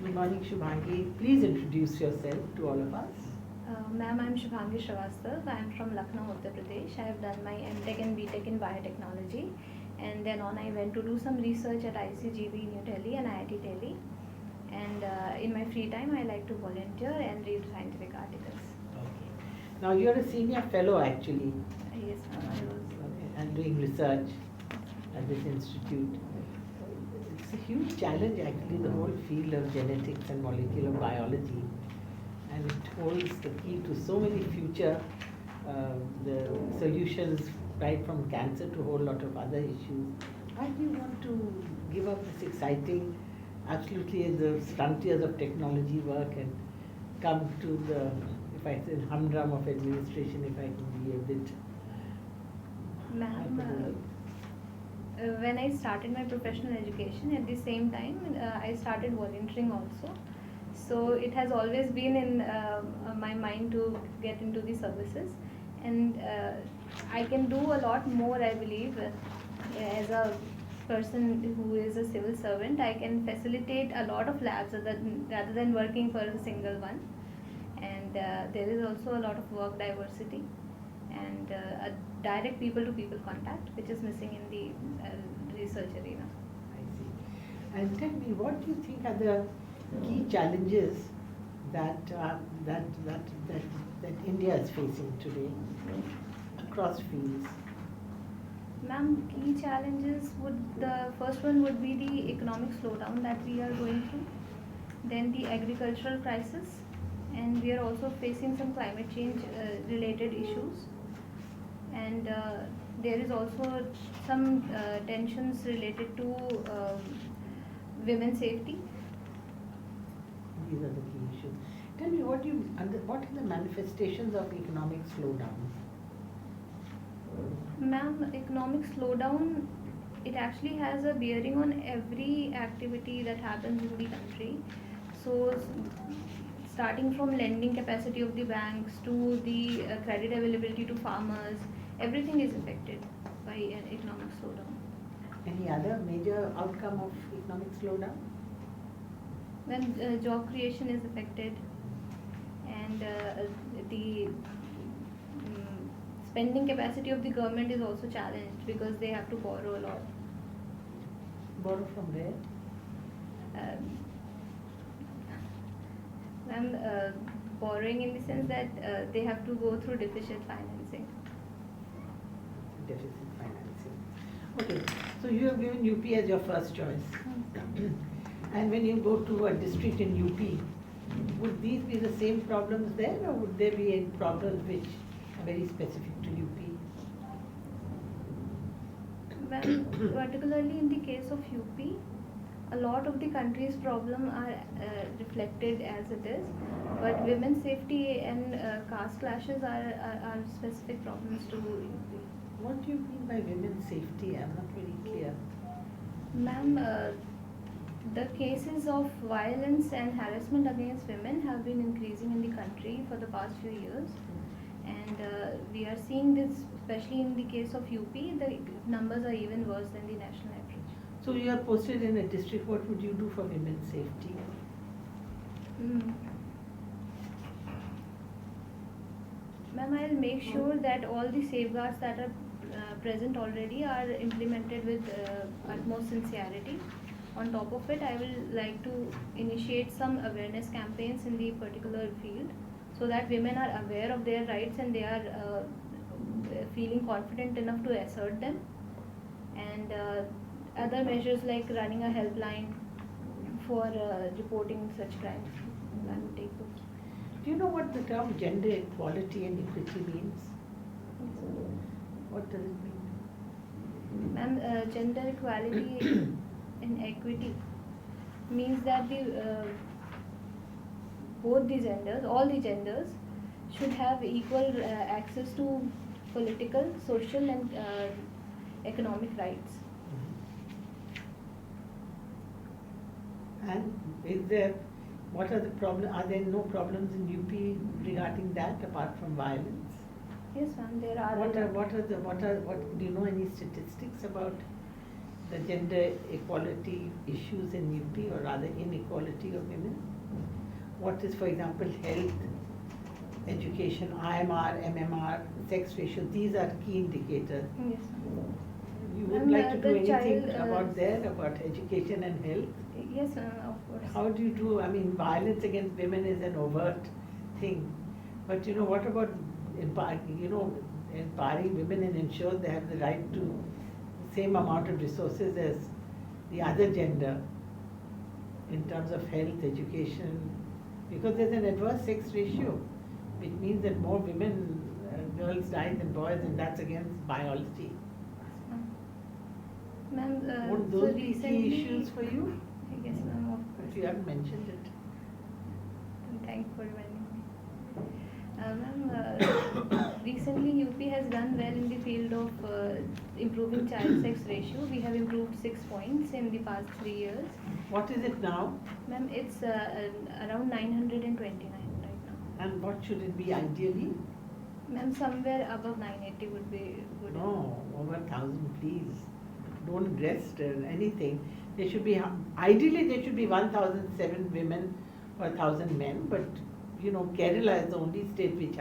Good morning, Shubhangi. Please introduce yourself to all of us. Ma'am, I'm Shubhangi Shrivastava. I'm from Lucknow, Uttar Pradesh. I have done my MTech and BTech in biotechnology, and then on I went to do some research at ICGB New Delhi and IIT Delhi. And in my free time, I like to volunteer and read scientific articles. Okay. Now you're a senior fellow actually, Yes, ma'am, I was. and doing research at this institute. It's a huge challenge actually, the whole field of genetics and molecular biology, and it holds the key to so many future the solutions, right from cancer to a whole lot of other issues. Why do you want to give up this exciting, absolutely the frontiers of technology work and come to the, if I say, humdrum of administration, if I can be a bit Ma'am, when I started my professional education, at the same time, I started volunteering also. So it has always been in my mind to get into the services, and I can do a lot more, I believe. As a person who is a civil servant, I can facilitate a lot of labs rather than working for a single one. And there is also a lot of work diversity and a direct people to people contact, which is missing in the research arena. I see. And tell me, what do you think are the key challenges that that India is facing today across fields? Ma'am, key challenges the first one would be the economic slowdown that we are going through, then the agricultural crisis, and we are also facing some climate change related issues, and there is also some tensions related to women's safety. These are the key issues. Tell me, what are the manifestations of economic slowdown? Ma'am, economic slowdown, it actually has a bearing on every activity that happens in the country. So, starting from lending capacity of the banks to the credit availability to farmers, everything is affected by an economic slowdown. Any other major outcome of economic slowdown? When job creation is affected, and the spending capacity of the government is also challenged because they have to borrow a lot. Borrow from where? I'm borrowing in the sense that they have to go through deficit financing. Deficit financing. Okay, so you have given UP as your first choice. And when you go to a district in UP, would these be the same problems there, or would there be any problems which are very specific to UP? Well, particularly in the case of UP, a lot of the country's problems are reflected as it is, but women's safety and caste clashes are specific problems to UP. What do you mean by women's safety? I'm not very clear. Ma'am, the cases of violence and harassment against women have been increasing in the country for the past few years, and we are seeing this especially in the case of UP. The numbers are even worse than the national average. So you are posted in a district, what would you do for women's safety? Ma'am, I'll make sure that all the safeguards that are present already are implemented with utmost sincerity. On top of it, I will like to initiate some awareness campaigns in the particular field so that women are aware of their rights and they are feeling confident enough to assert them. And other measures like running a helpline for reporting such crimes. I will take those. Do you know what the term gender equality and equity means? What does it mean? Ma'am, gender equality and equity means that both the genders, all the genders, should have equal access to political, social, and economic rights. And is there, what are the problems? Are there no problems in UP regarding that apart from violence? Yes, ma'am, there are. What do you know any statistics about the gender equality issues in UP, or rather inequality of women? What is, for example, health, education, IMR, MMR, sex ratio? These are key indicators. Yes, ma'am. You would Ma'am, like to do the anything child, about there, about education and health? Yes, of course. How do you do, I mean, violence against women is an overt thing. But what about empowering women and ensure they have the right to the same amount of resources as the other gender in terms of health, education? Because there's an adverse sex ratio, which means that more women, girls die than boys, and that's against biology. Ma'am, Won't so those be recently, key issues for you? Yes, ma'am, of course. If you haven't mentioned it. Thank you for reminding me. Ma'am, recently UP has done well in the field of improving child sex ratio. We have improved 6 points in the past 3 years. What is it now? Ma'am, it's around 929 right now. And what should it be ideally? Ma'am, somewhere above 980 would be good. No, over 1,000, please. Don't rest anything. There should be, ideally there should be 1,007 women or 1,000 men, but Kerala is the only state which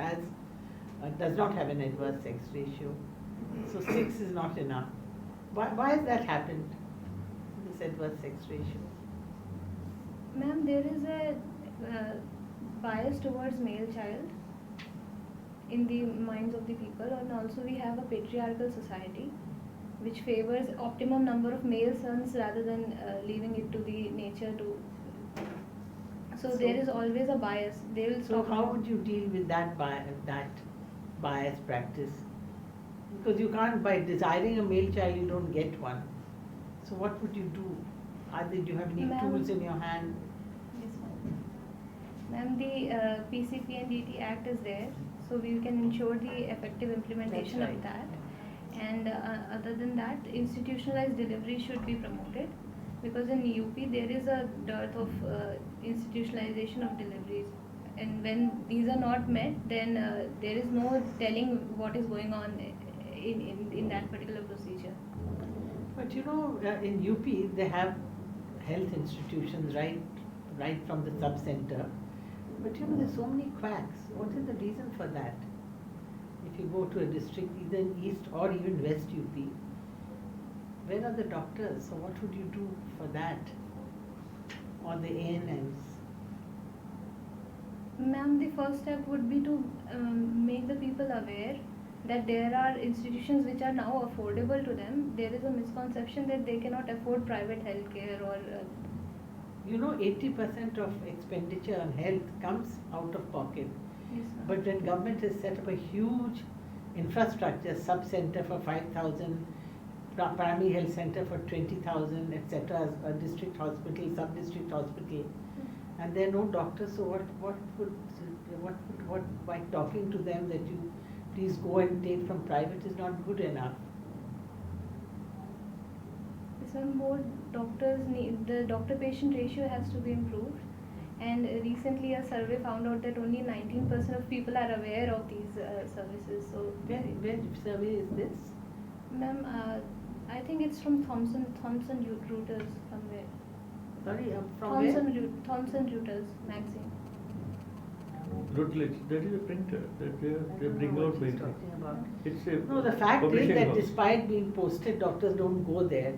does not have an adverse sex ratio. So 6 is not enough. Why has that happened, this adverse sex ratio? Ma'am, there is a bias towards male child in the minds of the people, and also we have a patriarchal society which favors optimum number of male sons rather than leaving it to the nature to. So there is always a bias. They will So stop. how would you deal with that bias practice? Because you can't, by desiring a male child, you don't get one. So what would you do? Do you have any Ma'am. tools in your hand? Yes, ma'am. Ma'am, the PCP and DT Act is there, so we can ensure the effective implementation That's of right. that. And other than that, institutionalized delivery should be promoted, because in UP there is a dearth of institutionalization of deliveries, and when these are not met, then there is no telling what is going on in that particular procedure. But in UP they have health institutions right from the sub-center. But there's so many quacks. What is the reason for that? If you go to a district, either in East or even West UP, where are the doctors? So what would you do for that? Or the ANMs? Ma'am, the first step would be to make the people aware that there are institutions which are now affordable to them. There is a misconception that they cannot afford private healthcare or. 80% of expenditure on health comes out of pocket. Yes, ma'am. But when government has set up a huge infrastructure, sub-center for 5,000, primary health center for 20,000, etc., a district hospital, sub-district hospital, and there are no doctors, so what by talking to them that you please go and take from private is not good enough. Some more doctors need, the doctor-patient ratio has to be improved. And recently a survey found out that only 19% of people are aware of these services. So Where survey is this? Ma'am, I think it's from Thomson Reuters somewhere. Sorry, from where? Thomson Reuters magazine. Routledge, that is a printer that they bring out by. Talking about. It's a No, the fact is publishing that house. despite being posted, doctors don't go there.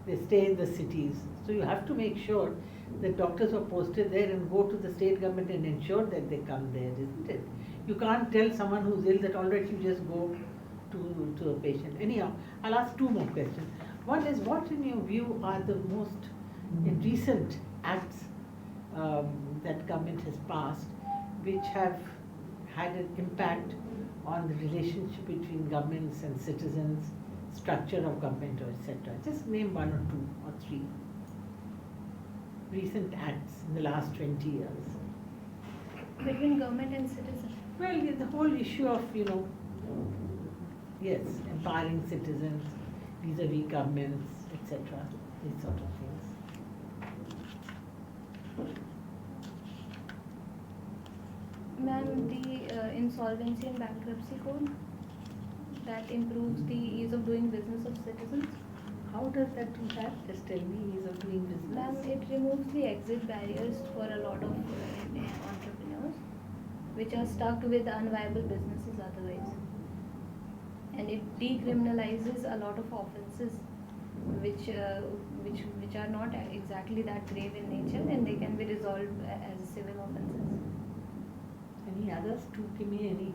They stay in the cities. So you have to make sure that doctors are posted there and go to the state government and ensure that they come there, isn't it? You can't tell someone who's ill that all right, you just go to a patient. Anyhow, I'll ask 2 more questions. One is, what in your view are the most recent acts that government has passed which have had an impact on the relationship between governments and citizens, structure of government, or etc.? Just name 1 or 2 or 3 recent acts in the last 20 years. Between government and citizen. Well, the whole issue of, yes, empowering citizens vis-a-vis governments, etc., these sort of things. Ma'am, the insolvency and bankruptcy code that improves the ease of doing business of citizens. how does that do that? Just tell me, ease of doing Ma'am, business. it removes the exit barriers for a lot of entrepreneurs which are stuck with unviable businesses otherwise. And it decriminalizes a lot of offenses which are not exactly that grave in nature, and they can be resolved as civil offenses. Any others? To give me any.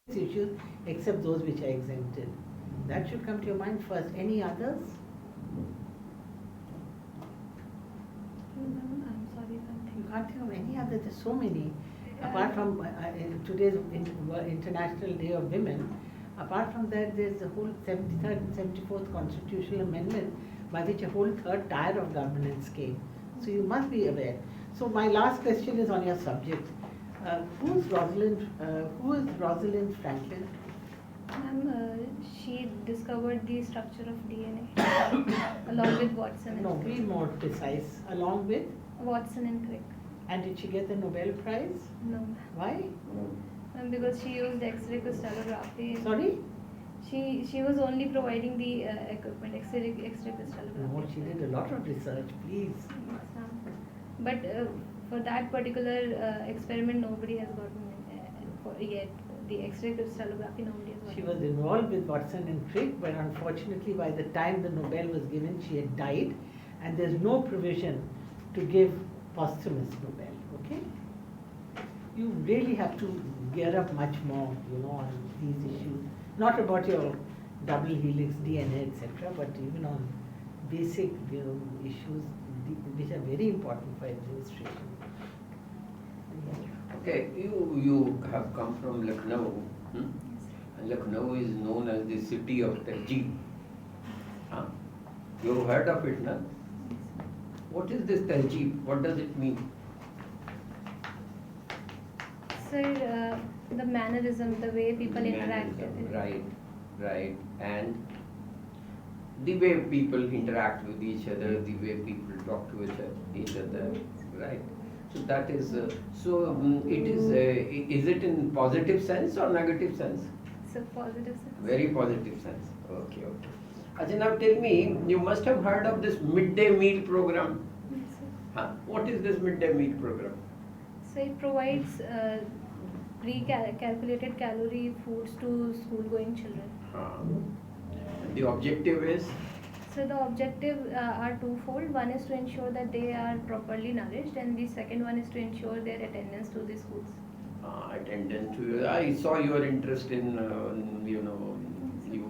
Issues except those which are exempted. That should come to your mind first. Any others? I'm sorry, You can't think of any other. There's so many. Apart from today's International Day of Women, apart from that, there's the whole 73rd and 74th Constitutional Amendment by which a whole third tier of governance came. So you must be aware. So my last question is on your subject. Who is Rosalind Franklin? She discovered the structure of DNA along with Watson and No, be Crick. more precise. Along with? Watson and Crick. And did she get the Nobel Prize? No, Why? because she used X-ray crystallography. Sorry? She was only providing the equipment, X-ray crystallography. No, she did a lot of research, please. Yes, ma'am. But for that particular experiment, nobody has gotten for yet. The X-ray crystallography, nobody has gotten. She was involved with Watson and Crick, but unfortunately by the time the Nobel was given, she had died, and there's no provision to give posthumous Nobel, okay? You really have to gear up much more, on these issues. Not about your double helix, DNA, etc., but even on basic, issues which are very important for administration. Okay, you have come from Lucknow. And Lucknow is known as the city of Tehzeeb. Huh? You've heard of it, no? What is this Tehzeeb? What does it mean? Sir, the mannerism, the way people interact. Right, right. And the way people interact with each other, the way people talk to each other, right? So that is, is it in positive sense or negative sense? It's a positive sense. Very positive sense. Okay, okay. Ajay, now tell me, you must have heard of this midday meal program. Yes, sir. Huh? What is this midday meal program? So it provides pre-calculated calorie foods to school-going children. The objective is? So the objective are twofold. One is to ensure that they are properly nourished, and the second one is to ensure their attendance to the schools. Attendance to, I saw your interest in, you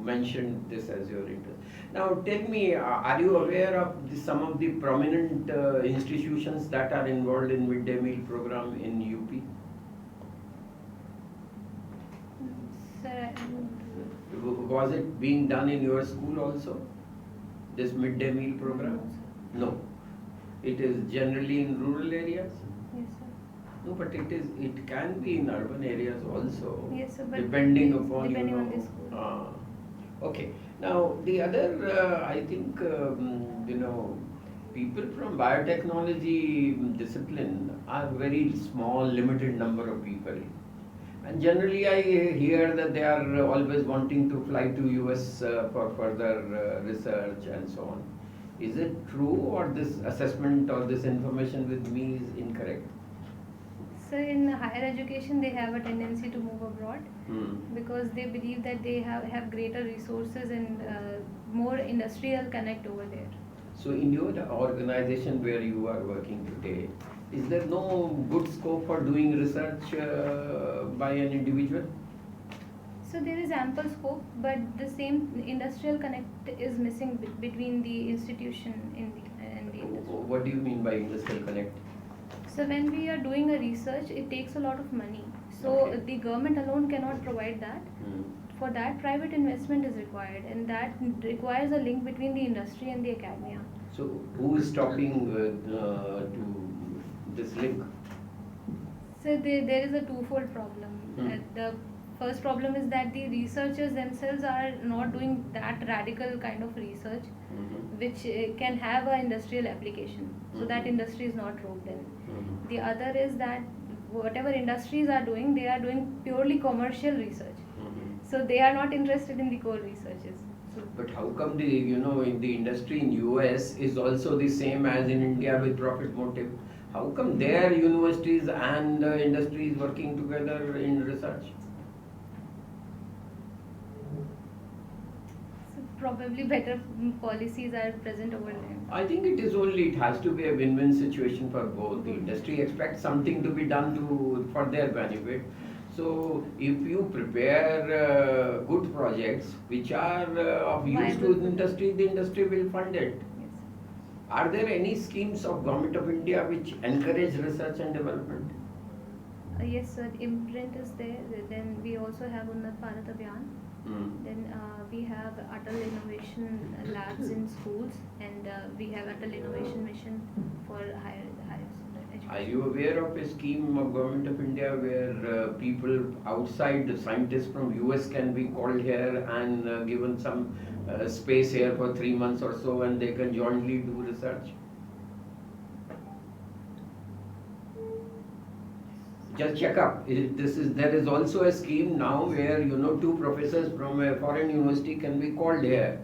mentioned this as your interest. Now tell me, are you aware of some of the prominent institutions that are involved in midday meal program in UP? Sir, Was it being done in your school also? This midday meal program? No, sir. No. It is generally in rural areas? Yes, sir. No, but it can be in urban areas also. Yes, sir, but depending upon depending on the school. Okay. Now the other, I think, people from biotechnology discipline are very small, limited number of people. And generally I hear that they are always wanting to fly to US for further research and so on. Is it true, or this assessment or this information with me is incorrect? So in higher education, they have a tendency to move abroad because they believe that they have greater resources and more industrial connect over there. So in your organization where you are working today, is there no good scope for doing research by an individual? So there is ample scope, but the same industrial connect is missing between the institution and the industry. What do you mean by industrial connect? So when we are doing a research, it takes a lot of money. So Okay. the government alone cannot provide that. Hmm. For that, private investment is required, and that requires a link between the industry and the academia. So who is stopping to this link? So there is a twofold problem. The first problem is that the researchers themselves are not doing that radical kind of research Mhm. which can have an industrial application. So that Mhm. industry is not roped in. Mhm. The other is that whatever industries are doing, they are doing purely commercial research. Mhm. So they are not interested in the core researches. So But how come in the industry in US is also the same as in India with profit motive? How come their universities and industries working together in research? probably better policies are present over there. I think it has to be a win-win situation for both. The industry expects something to be done for their benefit. So if you prepare good projects which are of use to Viable. the industry will fund it. Yes. Are there any schemes of Government of India which encourage research and development? Yes, sir. Imprint is there. Then we also have Unnat Bharat Abhiyan. Hmm. Then we have Atal Innovation Labs in schools, and we have Atal Innovation Mission for higher education. Are you aware of a scheme of Government of India where people outside, the scientists from US can be called here and given some space here for 3 months or so and they can jointly do research? Just check up. There is also a scheme now where two professors from a foreign university can be called here,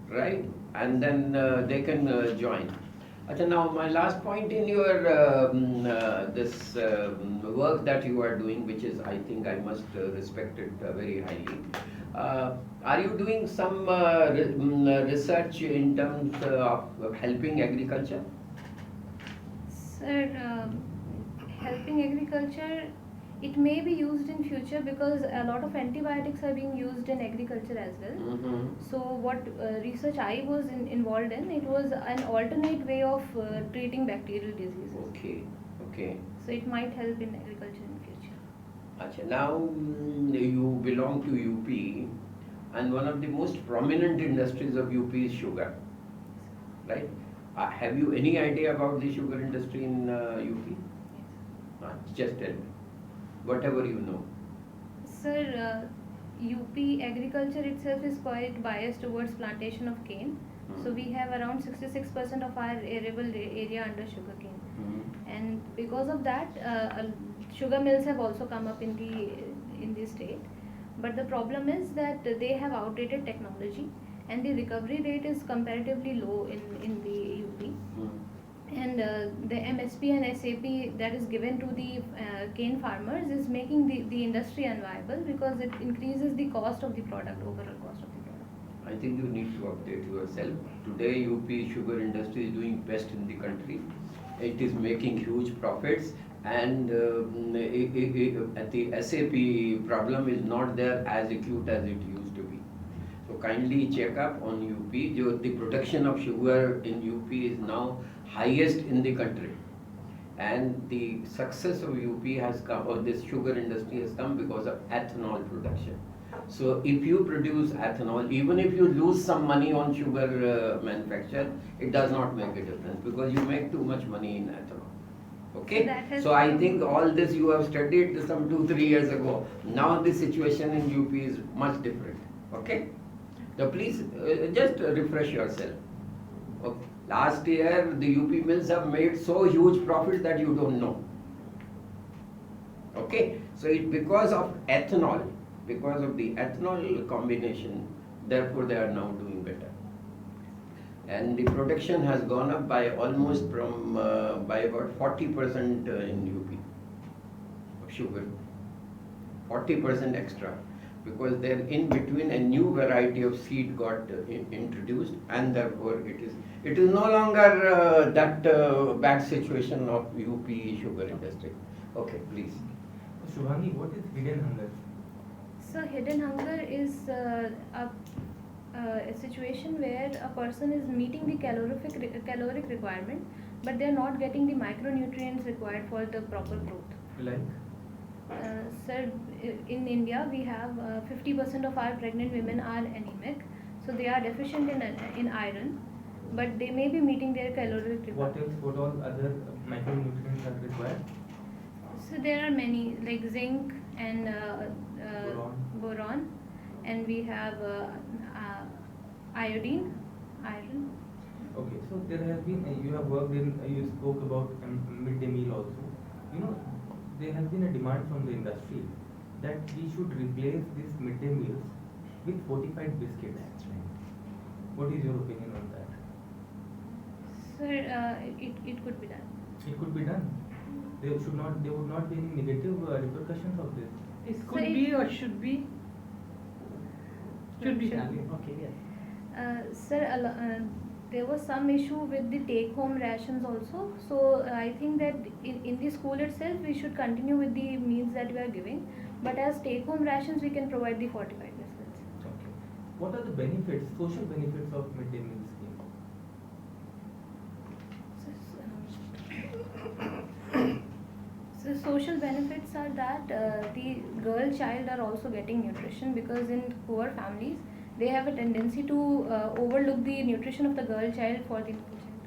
right? And then they can join. Achha, now my last point in your this work that you are doing, which is I think I must respect it very highly. Are you doing some research in terms of helping agriculture? Sir, helping agriculture, it may be used in future because a lot of antibiotics are being used in agriculture as well. Mm-hmm. So what research I was involved in, it was an alternate way of treating bacterial diseases. Okay, okay. So it might help in agriculture in future. Achha, now you belong to UP and one of the most prominent industries of UP is sugar, right? Have you any idea about the sugar industry in UP? Just tell me, whatever you know. Sir, UP agriculture itself is quite biased towards plantation of cane. So we have around 66% of our arable area under sugarcane. And because of that, sugar mills have also come up in the state. But the problem is that they have outdated technology, and the recovery rate is comparatively low in the UP. And the MSP and SAP that is given to the cane farmers is making the industry unviable because it increases the cost of the product, overall cost of the product. I think you need to update yourself. Today UP sugar industry is doing best in the country. It is making huge profits and the SAP problem is not there as acute as it used to be. So kindly check up on UP. The production of sugar in UP is now highest in the country. And the success of UP has come, or this sugar industry has come because of ethanol production. So if you produce ethanol, even if you lose some money on sugar manufacture, it does not make a difference because you make too much money in ethanol. Okay? So I think all this you have studied some 2-3 years ago. Now the situation in UP is much different. Okay? So please just refresh yourself. Okay. Last year the UP mills have made so huge profits that you don't know. Okay? So it because of ethanol, because of the ethanol combination, therefore they are now doing better. And the production has gone up by almost by about 40% in UP of sugar. 40% extra. Because then in between a new variety of seed got introduced and therefore it is no longer that bad situation of UP sugar industry. Okay, please. Shubhangi, what is hidden hunger? So hidden hunger is a situation where a person is meeting the caloric requirement, but they are not getting the micronutrients required for the proper growth. Like? Sir, in India we have 50% of our pregnant women are anemic, so they are deficient in iron, but they may be meeting their caloric What requirement. else? What all other micronutrients are required? So there are many like zinc and boron, and we have iodine, iron. Okay, so there has been, you have worked in, you spoke about midday meal also. You know, there has been a demand from the industry that we should replace these midday meals with fortified biscuits. That's right. What is your opinion on that? Sir, it could be done. It could be done. There would not be any negative repercussions of this. It could So be or should be? Should be Should done. be. Okay, yes. Sir, there was some issue with the take-home rations also. So I think that in the school itself we should continue with the meals that we are giving. But as take-home rations, we can provide the fortified biscuits. Okay. What are the benefits, social benefits of midday meal scheme? So social benefits are that the girl child are also getting nutrition, because in poor families they have a tendency to overlook the nutrition of the girl child for the boy child.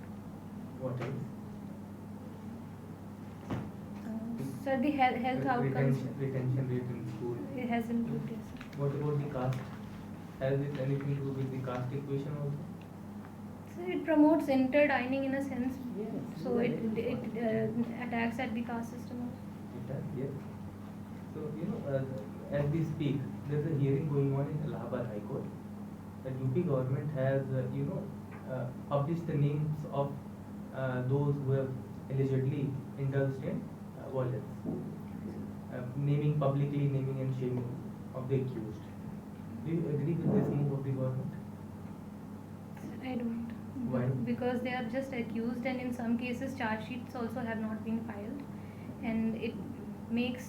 What else? So the health outcomes, Retention rate in school. it has improved. Yes. What about the caste? Has it anything to do with the caste equation also? So it promotes interdining in a sense. Yes. So yes, it very important. attacks at the caste system also. It does, yes. So, you know, as we speak, there's a hearing going on in Allahabad High Court. The UP government has, published the names of those who have allegedly indulged in violence. Publicly naming and shaming of the accused. Do you agree with this move of the government? I don't. Why? Because they are just accused, and in some cases charge sheets also have not been filed, and it makes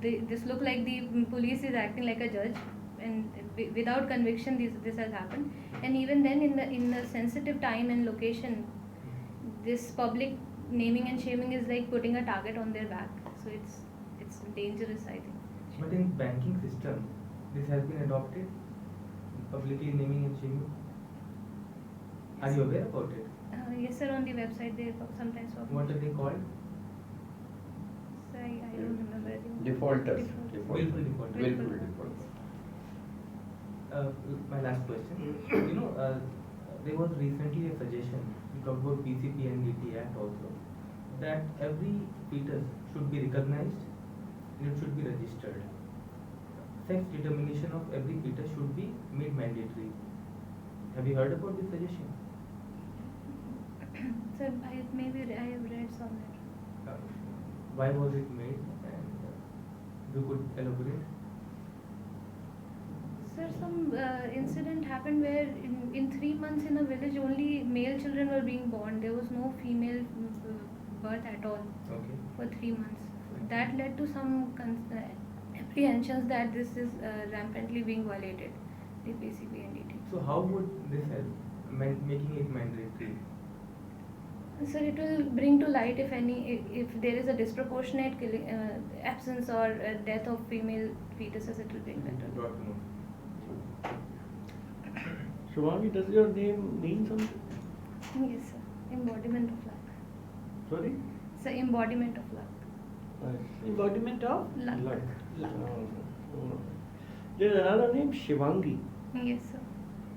this look like the police is acting like a judge, and without conviction this has happened. And even then, in the sensitive time and location, this public naming and shaming is like putting a target on their back. So it's dangerous, I think. But in banking system, this has been adopted, publicly naming and shaming. Are you aware about it? Yes, sir. On the website they sometimes talk. What are they called? So I don't remember it. Defaulters. Willful defaulters. Willful defaulters. My last question. You know, there was recently a suggestion, we talked about PCP and DT Act also, that every fetus should be recognized and it should be registered. Sex determination of every fetus should be made mandatory. Have you heard about this suggestion? So maybe I have read somewhere. Why was it made? And if you could elaborate. Sir, some incident happened where in 3 months in a village only male children were being born. There was no female birth at all Okay. for 3 months. That led to some apprehensions that this is rampantly being violated, the PCP and DT. So how would this help, making it mandatory? Sir, it will bring to light if there is a disproportionate absence or death of female fetuses. It will bring that to light. Brought to know. Shivangi, does your name mean something? Yes, sir. Embodiment of luck. Sorry? It's an embodiment of luck. Embodiment of Luck. luck. Oh. There is another name, Shivangi. Yes, sir.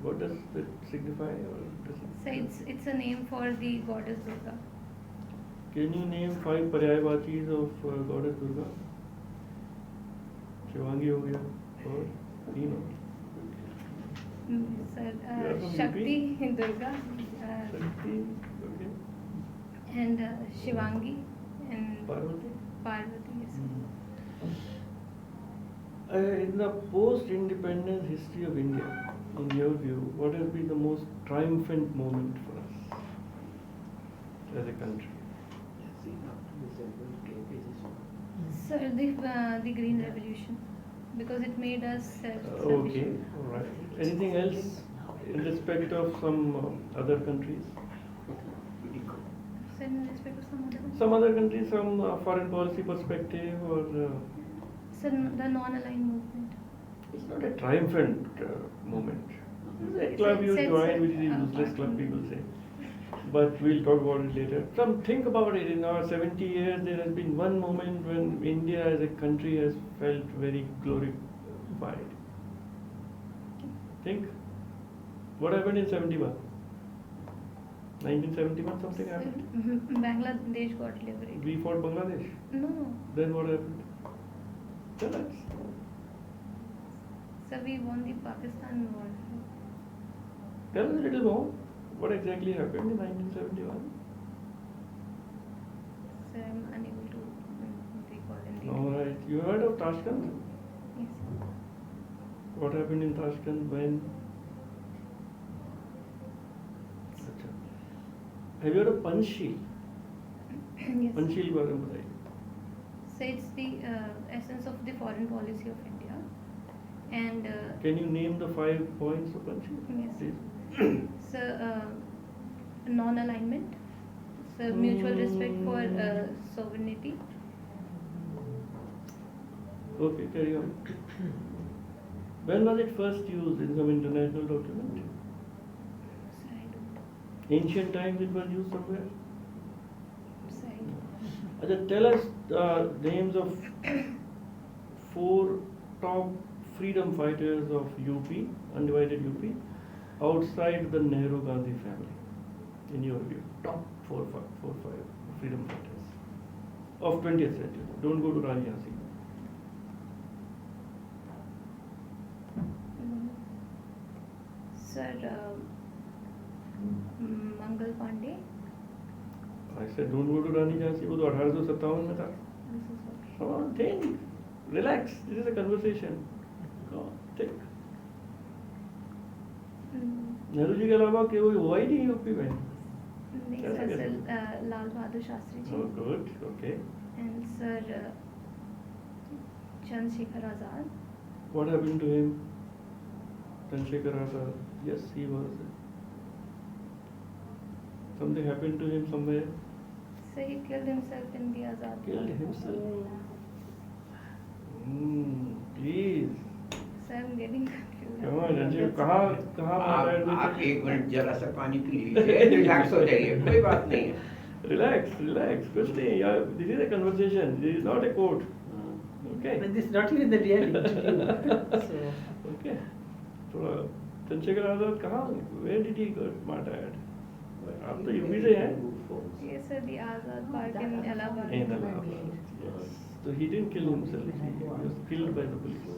What does it signify? Or does So it's a name for the goddess Durga. Can you name 5 Paryayavachis of goddess Durga? Shivangi ho gaya. Or 3 no? Sir, You are from Shakti, Durga, Shakti, okay. and Shivangi, and Parvati? Parvati. Yes, sir. In the post-independence history of India, in your view, what has been the most triumphant moment for us as a country? Sir, the Green Revolution, because it made us Okay, self-sufficient. all right. Anything else in respect of some other countries? So in respect of some other countries? Some other countries, some foreign policy perspective, or So the non-aligned movement. it's not a triumphant moment. It's a It's club you it's join, which is a apart useless club, from- people say. But we'll talk about it later. Think about it. In our 70 years, there has been one moment when India as a country has felt very glorified. Think. What happened in 71? 1971, something happened. Bangladesh got liberated. We fought Bangladesh. No, Then what happened? Tell us. so we won the Pakistan war. Tell us a little more. What exactly happened in 1971? So I'm unable to recall in detail. All right. You heard of Tashkent? Yes. What happened in Tashkent when? अच्छा. Have you heard of Panchsheel? Yes. Panchsheel के बारे में बताइए. So it's the essence of the foreign policy of India, and Can you name the 5 points of Panchsheel? Yes. Please. so non-alignment, so mutual respect for sovereignty. Okay, carry on. When was it first used in some international document? So I don't. Ancient times it was used somewhere. So I don't. Ajay, tell us names of 4 top freedom fighters of UP, undivided UP, outside the Nehru Gandhi family. In your view, top 4, 5 freedom fighters of 20th century. Don't go to Rani Jhansi. Sir, Mangal Pandey. I said don't go to Rani Jhansi. वो तो 1857 में था. This is okay. Come on, think. Relax. This is a conversation. Come on, think. Nehru ji के अलावा कोई हुआ ही नहीं UP में. Next कैसे is कैसे? Lal Bahadur Shastri ji. Oh, good. Okay. And Sir Chandrasekhar Azad. What happened to him? Chandrasekhar Azad. Yes, he was. Something happened to him somewhere. So he killed himself in the Azad. Killed Park. himself. Please. So I'm getting confused. Come on, Ranjit. कहाँ आप एक minute जरा सा पानी P लीजिए, relax हो जाइए, कोई बात नहीं है. Relax. कुछ नहीं. Yeah, this is a conversation. This is not a court. Okay. But this is not even the real interview. So, Okay. थोड़ा चंद्रशेखर आजाद कहाँ? Where did he get martyred? आप तो यूपी से हैं. Yes, sir, the Azad Park in Allahabad. In Allahabad. Yes. So he didn't kill himself. He was killed by the police.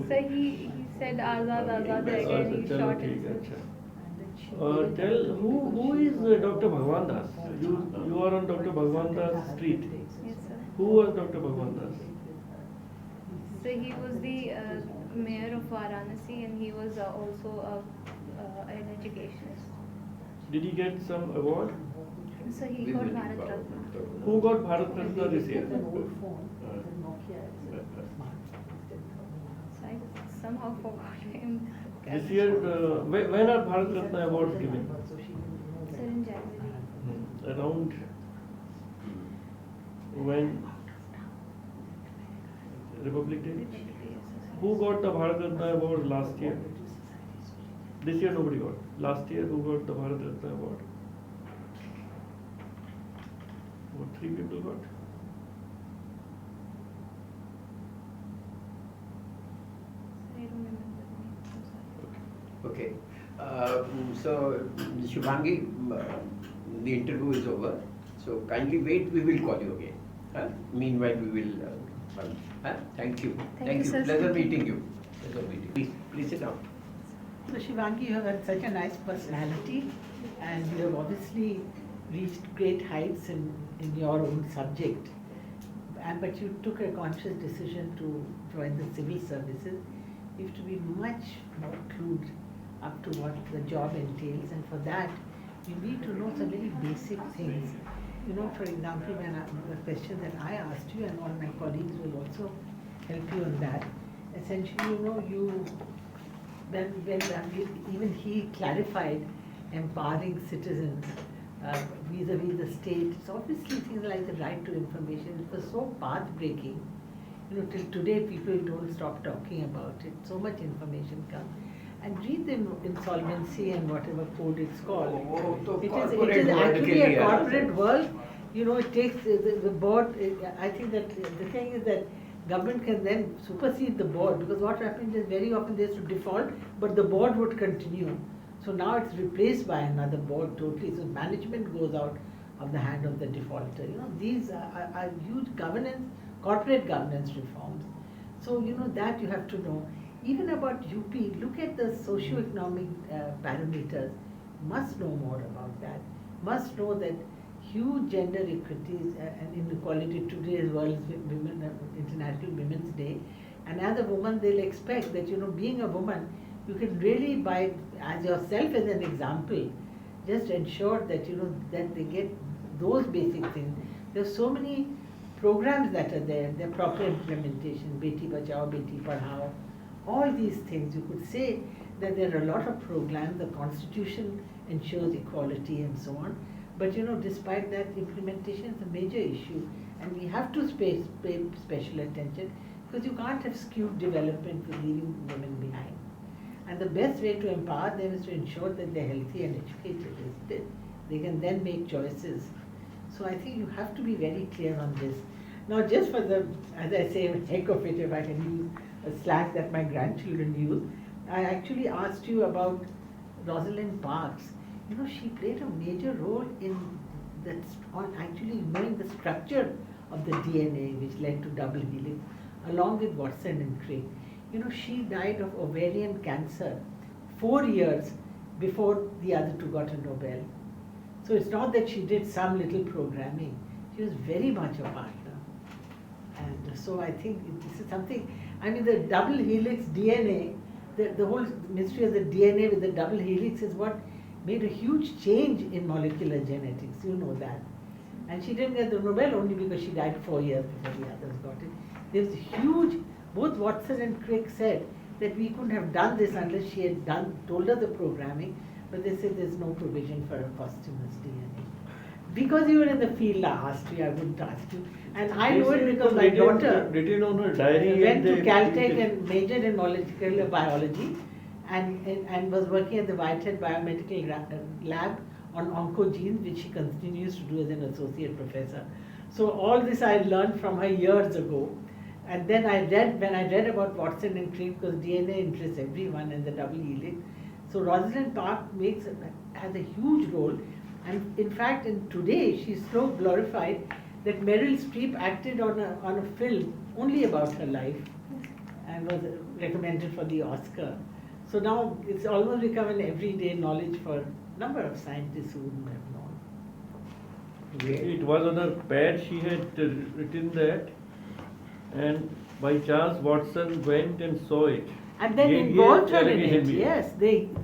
So he said Azad Azad again. He चलो shot ठीक है. himself. अच्छा. Tell who is Dr. Bhagwan Das? You are on Dr. Bhagwan Das street. Yes, sir. Who was Dr. Bhagwan Das? So he was the mayor of Varanasi, and he was also an educationist. Did he get some award? So he got Bharat Ratna. Who got Bharat Ratna this year? So I somehow forgot him. This year, when are Bharat Ratna awards given? Sir, in January. Around when? Republic Day? Yes, sir. Who got the Bharat Ratna award last year? This year nobody got. Last year who got the Bharat Ratna award? What, 3 people got? I don't remember the name. I'm sorry. Okay. So Shubhangi, the interview is over. So kindly wait. We will call you again. Meanwhile, we will. Thank you. Thank you, sir. Pleasure meeting you. Pleasure meeting. Please sit down. so Shivangi, you have had such a nice personality, and you have obviously reached great heights in your own subject. But you took a conscious decision to join the civil services. You have to be much more clued up to what the job entails, and for that, you need to know some very basic things. You know, for example, the question that I asked you, and all my colleagues will also help you on that. Essentially, even he clarified empowering citizens vis-a-vis the state. It's obviously things like the right to information. It was so path-breaking. Till today people don't stop talking about it. So much information comes. And read the insolvency and whatever code it's called. It is actually a corporate world. It takes the board. I think that the thing is that government can then supersede the board, because what happens is very often there's to default, but the board would continue. So now it's replaced by another board totally. So management goes out of the hand of the defaulter. These are huge governance, corporate governance reforms. So that you have to know. Even about UP, look at the socio-economic parameters. Must know more about that. Must know that huge gender equities and inequality. Today is International Women's Day, and as a woman they'll expect that being a woman, you can really, by as yourself as an example, just ensure that that they get those basic things. There's so many programs that are there, their proper implementation, Beti Bachao, Beti Padhao, all these things. You could say that there are a lot of programs, the constitution ensures equality and so on, but despite that, implementation is a major issue, and we have to pay special attention, because you can't have skewed development with leaving women behind. And the best way to empower them is to ensure that they're healthy and educated, isn't it? They can then make choices. So I think you have to be very clear on this. Now, just for the, as I say, heck of it, if I can use a slang that my grandchildren use, I actually asked you about Rosalind Parks. She played a major role in that, on actually knowing the structure of the DNA, which led to double helix, along with Watson and Crick. She died of ovarian cancer 4 years before the other two got a Nobel. So it's not that she did some little programming. She was very much a partner. And so I think this is something, the double helix DNA, the whole mystery of the DNA with the double helix is what made a huge change in molecular genetics. You know that. And she didn't get the Nobel only because she died 4 years before the others got it. There's huge, both Watson and Crick said that we couldn't have done this unless she had told her the programming, but they said there's no provision for a posthumous DNA. Because you were in the field, I asked you, I wouldn't ask you. And I know it because my daughter written on her diary went to Caltech and majored in molecular biology and was working at the Whitehead Biomedical Lab on oncogenes, which she continues to do as an associate professor. So all this I learned from her years ago. And then when I read about Watson and Crick, because DNA interests everyone and the double helix. So Rosalind Parks has a huge role. And in fact, today she's so glorified that Meryl Streep acted on a film only about her life and was recommended for the Oscar. So now it's almost become an everyday knowledge for a number of scientists who wouldn't have known. It was on her pad, she had written that, and by chance Watson went and saw it. And then involved her in it. Yes,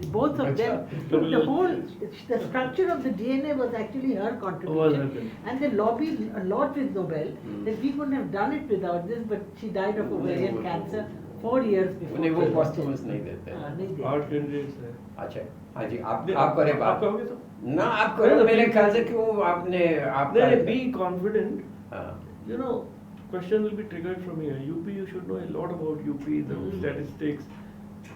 both of them. The structure of the DNA was actually her contribution. And they lobbied a lot with Nobel that we couldn't have done it without this, but she died of ovarian cancer 4 years before. उन्हें वो posthumous नहीं देते। Art generates है। अच्छा, हाँ जी, आप करें बात। आप कहोगे तो? ना आप करो, मेरे ख्याल से क्यों आपने be confident. हाँ। Question will be triggered from here. UP, you should know a lot about UP, the statistics,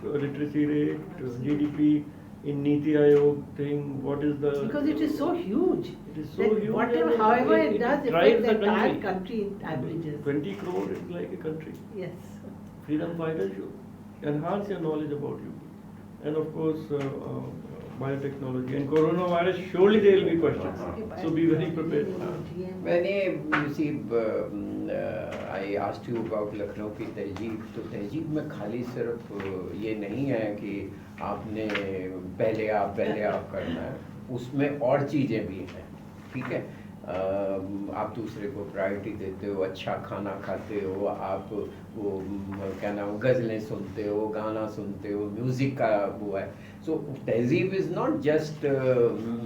literacy rate, GDP, in Niti Aayog thing, what is the... Because it is so huge. It is so huge. Whatever, however it does affect the entire country in averages. 20 crore is like a country. Yes. Freedom fighters, you enhance your knowledge about UP. And of course, biotechnology and coronavirus, surely there will be questions. So be very prepared. मैंने I asked you about Lucknow की तहजीब, तो तहजीब में खाली सिर्फ ये नहीं है कि आपने पहले आप करना है, उसमें और चीज़ें भी हैं, ठीक है। आप दूसरे को प्रायोरिटी देते हो, अच्छा खाना खाते हो, आप वो क्या नाम गज़लें सुनते हो, गाना सुनते हो, म्यूज़िक का वो है. सो तहजीब is not just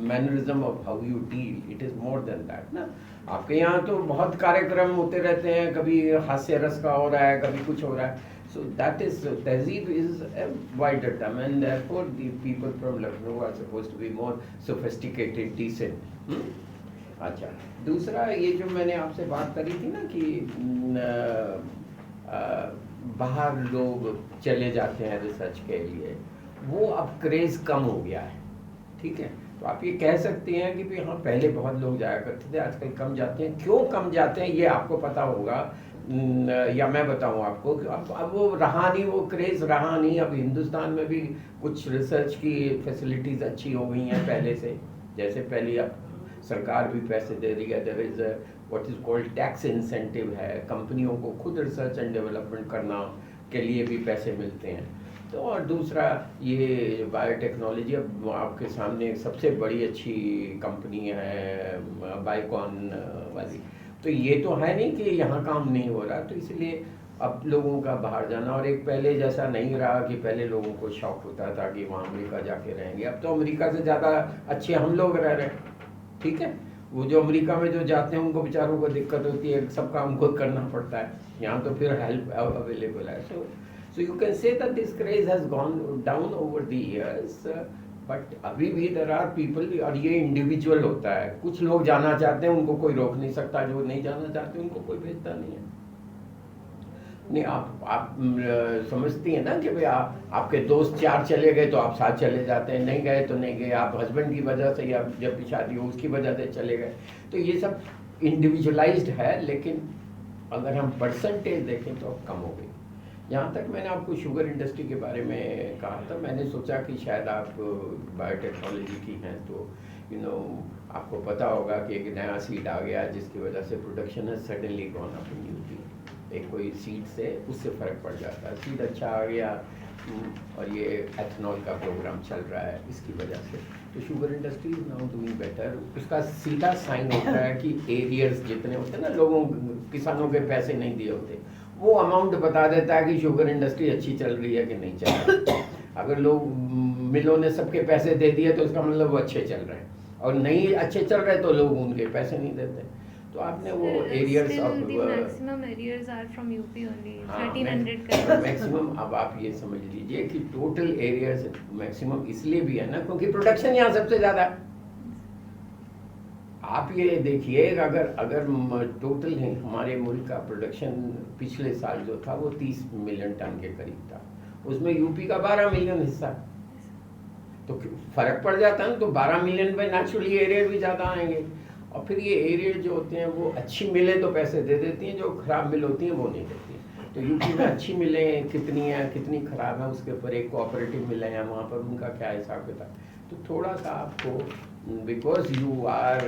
mannerism of how you deal, it is more than that ना. आपके यहाँ तो बहुत कार्यक्रम होते रहते हैं, कभी हास्य रस का हो रहा है, कभी कुछ हो रहा है. So that is Tehzeeb is a wider term, and therefore the people from Lucknow are supposed to be more sophisticated, decent. अच्छा, दूसरा ये जो मैंने आपसे बात करी थी ना कि बाहर लोग चले जाते हैं रिसर्च के लिए, वो अब क्रेज़ कम हो गया है. ठीक है, तो आप ये कह सकते हैं कि भाई हाँ पहले बहुत लोग जाया करते थे, आजकल कम जाते हैं. क्यों कम जाते हैं ये आपको पता होगा, या मैं बताऊं आपको कि अब वो रहा नहीं, वो क्रेज़ रहा नहीं. अब हिंदुस्तान में भी कुछ रिसर्च की फैसिलिटीज़ अच्छी हो गई हैं पहले से. जैसे पहले अब सरकार भी पैसे दे रही है, there is what is called tax incentive है, कंपनियों को खुद रिसर्च एंड डेवलपमेंट करना के लिए भी पैसे मिलते हैं. तो और दूसरा ये बायोटेक्नोलॉजी, अब आपके सामने सबसे बड़ी अच्छी कंपनी है बायोकॉन वाली. तो ये तो है नहीं कि यहाँ काम नहीं हो रहा, तो इसलिए अब लोगों का बाहर जाना. और एक पहले जैसा नहीं रहा कि पहले लोगों को शौक होता था कि वहाँ अमेरिका जाके रहेंगे. अब तो अमेरिका से ज़्यादा अच्छे हम लोग रह रहे हैं. ठीक है, वो जो अमेरिका में जो जाते हैं उनको बेचारों को दिक्कत होती है, सब काम खुद करना पड़ता है. यहाँ तो फिर हेल्प अवेलेबल है. So you can say that this craze has gone down over the years, but अभी भी देयर आर पीपल. और ये इंडिविजुअल होता है, कुछ लोग जाना चाहते हैं उनको कोई रोक नहीं सकता, जो नहीं जाना चाहते उनको कोई भेजता नहीं है. नहीं, आप समझती हैं ना कि भाई आपके दोस्त 4 चले गए तो आप 7 चले जाते हैं, नहीं गए तो नहीं गए. आप हस्बैंड की वजह से या जब भी शादी हो उसकी वजह से चले गए. तो ये सब इंडिविजुअलाइज्ड है, लेकिन अगर हम परसेंटेज देखें तो अब कम हो गई. यहाँ तक मैंने आपको शुगर इंडस्ट्री के बारे में कहा था, मैंने सोचा कि शायद आप बायोटेक्नोलॉजी की हैं तो आपको पता होगा कि एक नया सीड आ गया जिसकी वजह से प्रोडक्शन है suddenly gone up in UP. एक कोई सीड से उससे फ़र्क पड़ जाता है. सीड अच्छा आ गया और ये एथनॉल का प्रोग्राम चल रहा है, इसकी वजह से तो sugar industry is now doing better. उसका सीधा साइन होता है कि एरियर्स जितने होते हैं ना, लोगों किसानों के पैसे नहीं दिए होते, वो अमाउंट बता देता है कि शुगर इंडस्ट्री अच्छी चल रही है कि नहीं चल रही. अगर लोग मिलों ने सबके पैसे दे दिए तो उसका मतलब वो अच्छे चल रहे हैं, और नहीं अच्छे चल रहे तो लोग उनके पैसे नहीं देते. तो आपने वो arrears of maximum arrears are from UP only 1300 का मैक्सिमम. अब आप ये समझ लीजिए कि टोटल एरियर्स मैक्सिमम इसलिए भी है ना क्योंकि प्रोडक्शन यहाँ सबसे ज़्यादा है. आप ये देखिए, अगर टोटल हमारे मुल्क का प्रोडक्शन पिछले साल जो था वो 30 मिलियन टन के करीब था, उसमें यूपी का 12 मिलियन हिस्सा. तो फर्क पड़ जाता है ना. तो 12 मिलियन में नेचुरली एरिया भी ज़्यादा आएंगे. और फिर ये एरिया जो होते हैं वो अच्छी मिलें तो पैसे दे देती हैं, जो ख़राब मिल होती हैं वो नहीं देती हैं. तो यूपी में अच्छी मिलें कितनी हैं कितनी ख़राब है उसके ऊपर एक कोऑपरेटिव मिले हैं, वहाँ पर उनका क्या हिसाब किताब. तो थोड़ा सा आपको बिकॉज यू आर,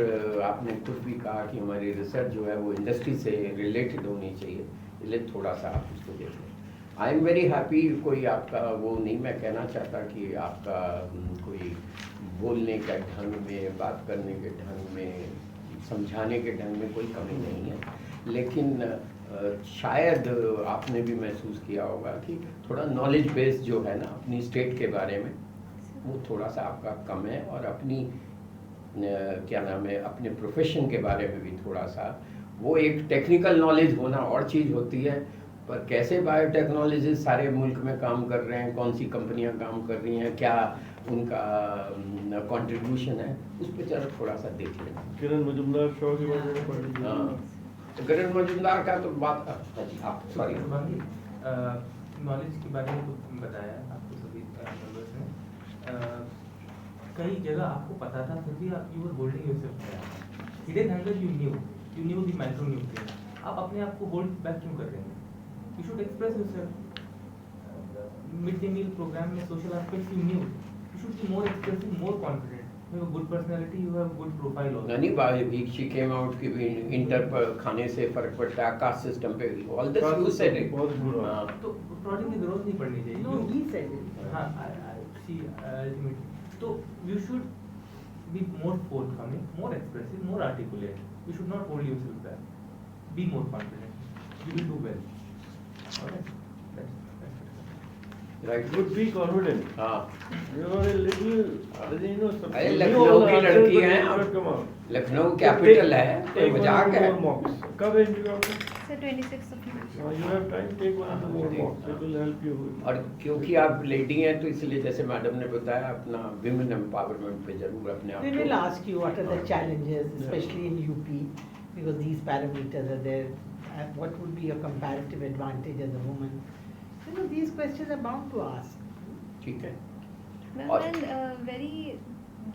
आपने खुद भी कहा कि हमारी रिसर्च जो है वो इंडस्ट्री से रिलेटेड होनी चाहिए, इसलिए थोड़ा सा आप उसको देख लें. I am very happy. कोई आपका वो नहीं, मैं कहना चाहता कि आपका कोई बोलने का ढंग में, बात करने के ढंग में, समझाने के ढंग में कोई कमी नहीं है, लेकिन शायद आपने भी महसूस किया होगा कि थोड़ा नॉलेज बेस जो है ना अपनी स्टेट के बारे में वो थोड़ा सा आपका कम है. और अपनी क्या नाम है, अपने प्रोफेशन के बारे में भी थोड़ा सा, वो एक टेक्निकल नॉलेज होना और चीज़ होती है, पर कैसे बायोटेक्नोलॉजी सारे मुल्क में काम कर रहे हैं, कौन सी कंपनियां काम कर रही हैं, क्या उनका कंट्रीब्यूशन है, उस पर जरा थोड़ा सा देख लें. किरण मजुमदार शो के बारे में पढ़ लीजिए. तो किरण मजुमदार का तो बात आप सॉरी नॉलेज के बारे में तो बताया आपको सभी मेंबर्स ने. कई जगह आपको पता था फिर भी आप you were holding yourself back. Hidden handle you new the micronutrients. आप अपने आप को होल्ड बैक क्यों कर रहे हैं? You should express yourself. Mid day meal programme में social aspects you knew. You should be more expressive, more confident. You have a good personality, you have a good profile also. नहीं, she came out कि inter पर खाने से फर्क पड़ता है, caste system पे, all this you said it. तो प्रोडक्ट की जरूरत नहीं पड़नी चाहिए. No, he said it. हाँ, she ultimately. तो you should be more forthcoming, more expressive, more articulate. you should not hold yourself back. Be more confident. You will do well. Alright? That's it. Right. Would be confident. हाँ. You are a little, you know, some. अरे you Lucknow all की answers, लड़की but हैं you आप. cannot come out. Lucknow capital है, कोई Take one or मजाक two है. more mocks. कब है interview आपका? So 26th of March. You have time, take one or two more ठीक, mocks. It will help you. और क्योंकि आप लेडी हैं तो इसलिए जैसे मैडम ने बताया अपना विमेन एम्पावरमेंट पे जरूर अपने आप We will ask you what are the challenges, Yeah. especially in UP, because these parameters are there. And what would be your comparative advantage as a woman? You know, these questions are bound to ask. ठीक है. Ma'am, Or- when very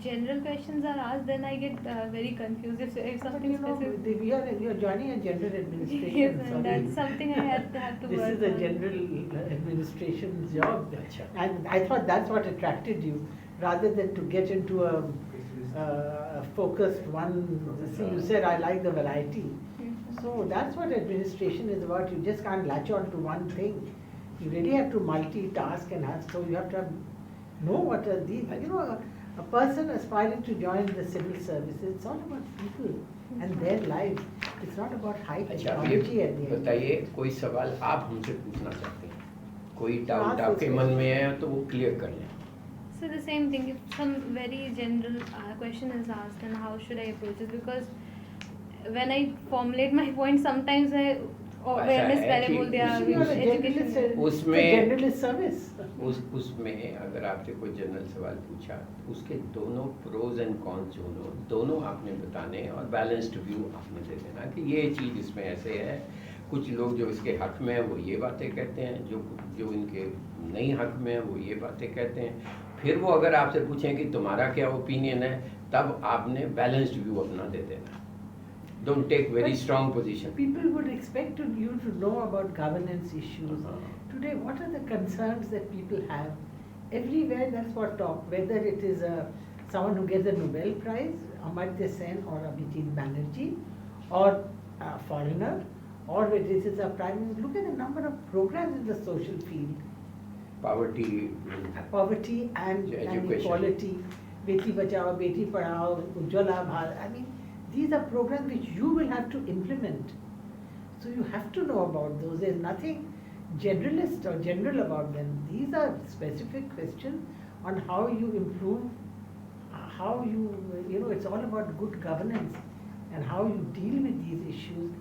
general questions are asked, then I get very confused if But something you know, specific. you're joining a general administration. Yes, and sorry. that's something I have to This work is a on. general administration job. अच्छा. And I thought that's what attracted you, rather than to get into a focused one. See, you said I like the variety. Mhm. So that's what administration is about. You just can't latch on to one thing. You really have to multitask and so you have to know what are these. You know, a person aspiring to join the civil service, it's all about people and their lives. It's not about high अच्छा अब technology ये at the end. बताइए कोई सवाल आप हमसे पूछना चाहते हैं, कोई हाँ, डाउट आपके पूछिए. मन में है तो वो क्लियर कर लें. So the same thing, if some very general question is asked, and how should I approach it? Because when I formulate my point, sometimes I awareness है पहले कि बोल दिया You are a education. generalist, उसमें- it's a generalist service. उसमें अगर आपसे कोई जनरल सवाल पूछा उसके दोनों प्रोज एंड कॉन्स दोनों आपने बताने और बैलेंस्ड व्यू आपने दे देना कि ये चीज़ इसमें ऐसे है. कुछ लोग जो इसके हक में हैं वो ये बातें कहते हैं, जो इनके नहीं हक में है वो ये बातें कहते हैं. फिर वो अगर आपसे पूछें कि तुम्हारा क्या ओपिनियन है, तब आपने बैलेंस्ड व्यू अपना दे देना. Don't take very But strong position. People would expect you to know about governance issues. Uh-huh. Today, what are the concerns that people have? Everywhere, that's what talk. Whether it is someone who gets a Nobel Prize, Amartya Sen or Abhijit Banerjee, or a foreigner, or whether it is a prime minister. Look at the number of programs in the social field. Poverty. Poverty and Education. equality, Beti Bachao, Beti Padhao, Ujjwala Bharat. I mean, these are programs which you will have to implement. So you have to know about those. There's nothing generalist or general about them. These are specific questions on how you improve, how you know, it's all about good governance and how you deal with these issues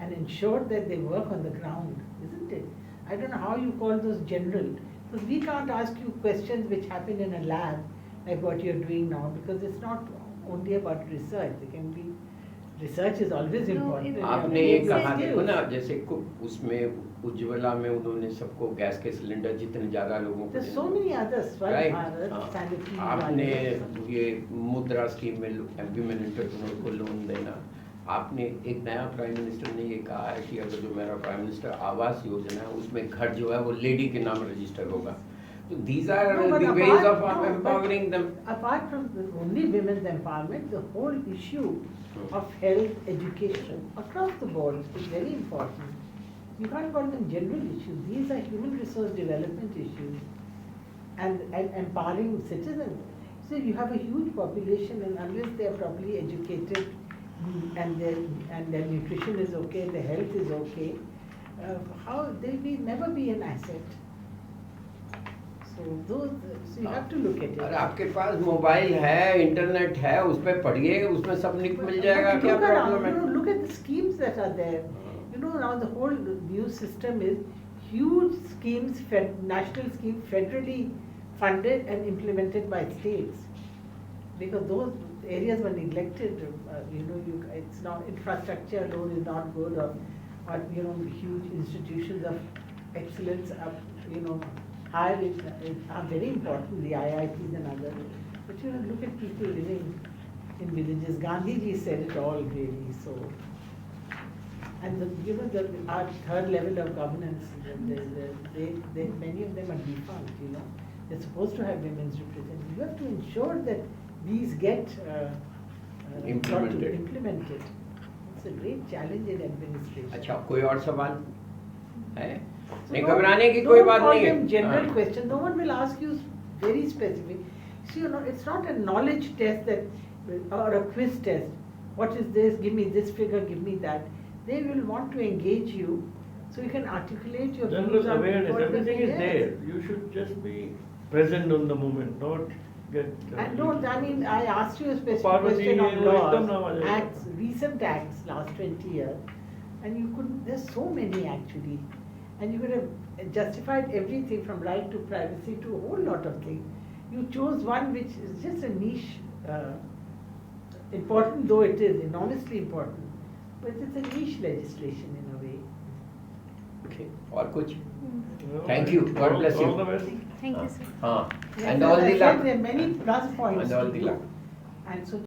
and ensure that they work on the ground, isn't it? I don't know how you call those general. Because we can't ask you questions which happen in a lab like what you're doing now, because it's not only about research. It can be, research is always No, important. it- आपने ये It's कहा skills. देखो ना, जैसे उसमें उज्ज्वला में उन्होंने सबको गैस के सिलेंडर जितने ज्यादा लोगों को There's so many others, Swachh Right. Bharat, हाँ. sanitary आपने wires. ये मुद्रा स्कीम में विमेन एंटरप्रेन्योर को लोन देना. आपने एक नया प्राइम मिनिस्टर ने ये कहा है कि अगर जो मेरा प्राइम मिनिस्टर आवास योजना है उसमें घर जो है वो लेडी के नाम रजिस्टर होगा. तो these are No, but the apart- ways of no, but empowering them. Apart from only women's empowerment, the whole issue of health, education across the board is very important. You can't call them general issues. These are human resource development issues and empowering citizens. So you have a huge population, and unless they are properly educated and their nutrition is okay, their health is okay, how they will never be an asset. So you have to look at it. और आपके पास mobile है, internet है, उस पर पढ़िए, उसमें सब मिल जाएगा. But क्या look around, प्रॉब्लम है? look at the schemes that are there. You know, now the whole new system is huge schemes, national schemes, federally funded and implemented by states. Because those areas were neglected, it's not, infrastructure alone is not good, or huge institutions of excellence are, higher are very important, the IITs and others. But look at people living in villages. Gandhiji said it all really, so. And our third level of governance, many of them are defunct, They're supposed to have women's representatives. You have to ensure that these get implemented. It's a great challenge in administration. अच्छा, कोई और सवाल है? So नहीं, don't- घबराने की कोई don't बात call नहीं them है. general हाँ. question. No one will ask you very specific. See, it's not a knowledge test or a quiz test. what is this, give me this figure, give me that. They will want to engage you, so you can articulate your General views on awareness, what everything is yes. there. You should just be present on the moment, not get. And no, I mean, I asked you a specific Parvati, question on wo ekdam na laws, wajayega. acts, recent acts, last 20 years, and you could, there's so many actually, and you could have justified everything from right to privacy to a whole lot of things. You chose one which is just a niche, important though it is, enormously important, but it's a niche legislation in a way. Okay. Or kuch? No, Thank you. God all- bless you. All the best. Thank you, sir. हाँ. Yes, And as all I the said, luck. there are many plus points And all to the do. luck. And so